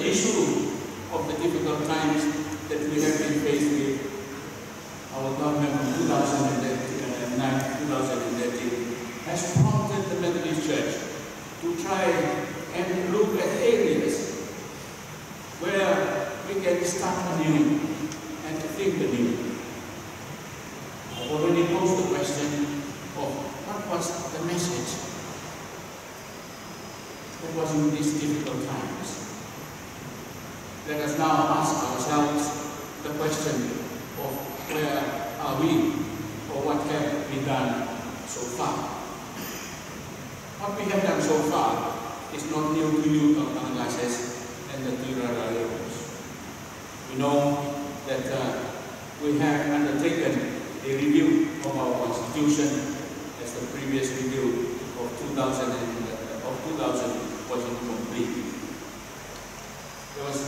issue of the difficult times that we have been faced with, our government from 2009 to 2013 has prompted the Methodist Church to try and look at areas where we can start anew and think anew. I've already posed the question of what was the message that was in these difficult times. Let us now ask ourselves the question of where are we, or what have we done so far. What we have done so far is not new to you, Kautangalases and the Tirarareros. We know that we have undertaken a review of our Constitution, as the previous review of 2000 was incomplete. There was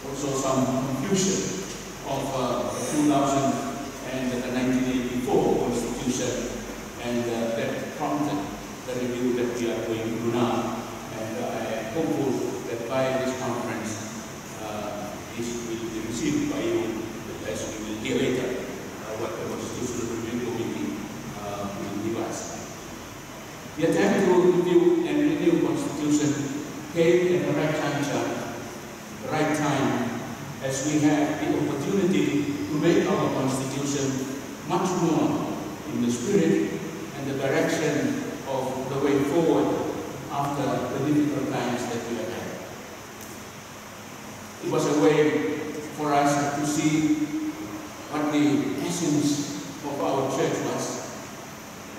also some confusion of the 2000 and the 1984 Constitution, and that prompted the review that we are going through now. And I am hopeful that by this conference, this will be received by you, as we will hear later what the Constitutional Review Committee will give us. The attempt to review and renew Constitution came at the right juncture, the right time, as we have the opportunity to make our Constitution much more in the spirit and the direction of the way forward after the difficult times that we have had. It was a way for us to see what the essence of our church was,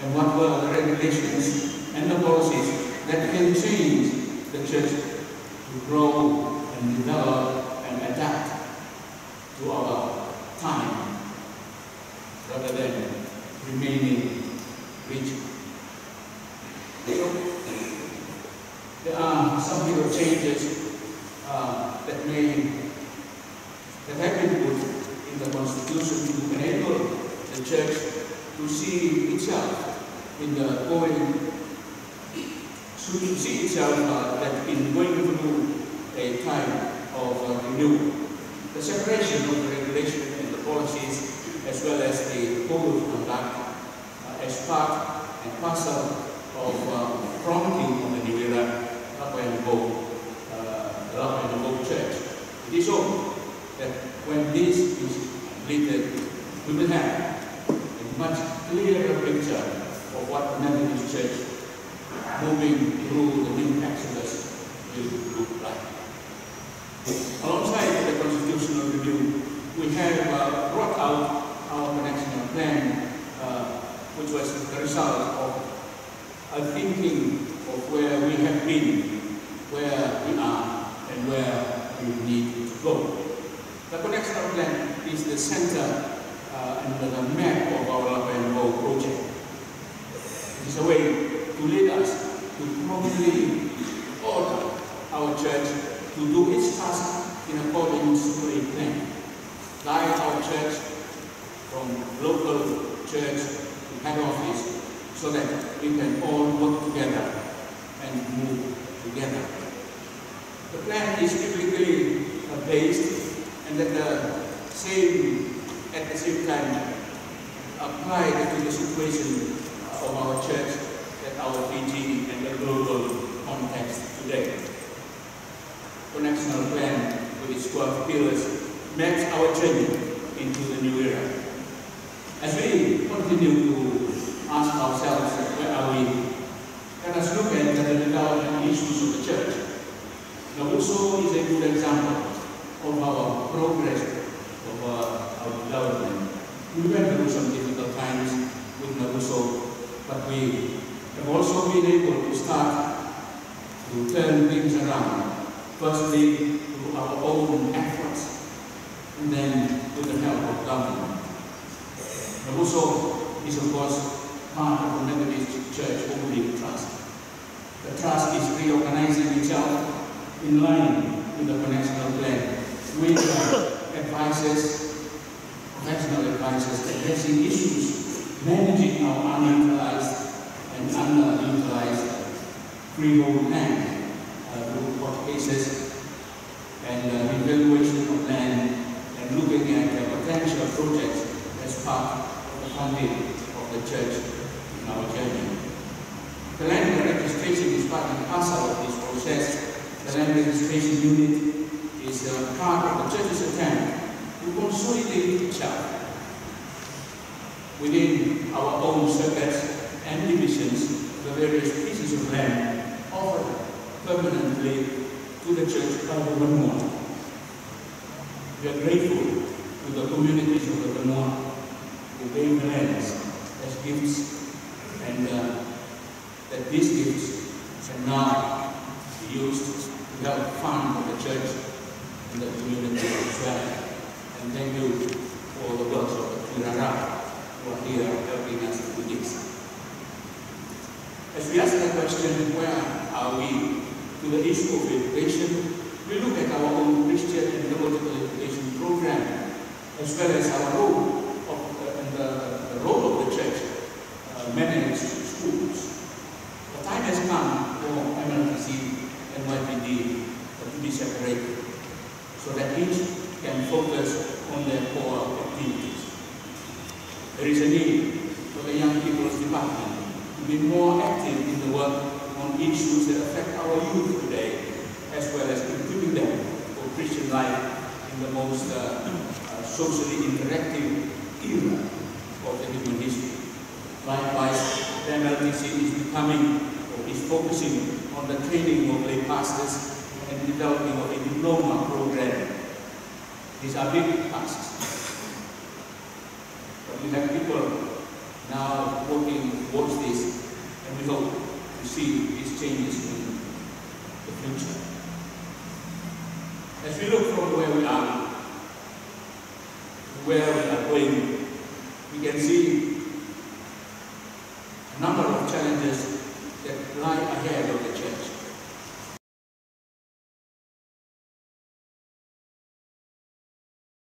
and what were the regulations and the policies that can change the church to grow and develop and adapt to our time, rather than remaining rigid. There are some little changes that have been put in the Constitution to enable the church to see itself in the going, to see itself that in going through a time of renewal. The separation of the regulation and the policies, as well as the code of conduct, as part and parcel of promoting of the new era, Lapa and Go Church. It is hoped that when this is completed, we will have a much clearer picture of what the Methodist Church moving through the new Exodus will look like. Alongside the Constitutional Review, we have brought out our connectional plan, which was the result of a thinking of where we have been, where we are, and where we need to go. The connectional plan is the center and the map of our Lapa and Go project. It is a way to lead us to properly order our church to do its task in accordance to a plan. Guide our church from local church to head office, so that we can all work together and move together. The plan is biblically based, and at the same time applied to the situation of our church at our Fiji and the global context today. Connectional plan with its 12 pillars maps our journey into the new era. As we continue to ask ourselves, where are we? Let us look at the development issues of the church. Nabuso is a good example of our progress, of our development. We went through some difficult times with Nabuso, but we have also been able to start to turn things around. Firstly, through our own efforts, and then with the help of government. Nabuso is, of course, part of the Methodist Church Holy Trust. The trust is reorganizing itself in line with the connectional plan, with advisors, professional advisors addressing issues, managing our unutilized and underutilized freehold land, through court cases, and part and parcel of this process. The land registration unit is part of the church's attempt to consolidate itself within our own circuits and divisions, the various pieces of land offered permanently to the church by the Vanuatu. We are grateful to the communities of the Vanuatu who gave the lands as gifts, and that these gifts can now be used to help fund the church and the community as well. And thank you for the works of the Kirara who are here helping us with this. As we ask the question, where are we to the issue of education, we look at our own Christian and theological education program, as well as our role and the role of the church managed schools. The time has come for MLTC and YPD to be separated, so that each can focus on their core activities. There is a need for the young people's department to be more active in the work on issues that affect our youth today, as well as equipping them for Christian life in the most socially interactive era of the human history. Likewise, the MLTC is focusing on the training of lay pastors and developing of a diploma program. These are big tasks. But we have people now working towards this, and we hope to see these changes in the future. As we look from where we are to where we are going, we can see a number of challenges that lie ahead of the church.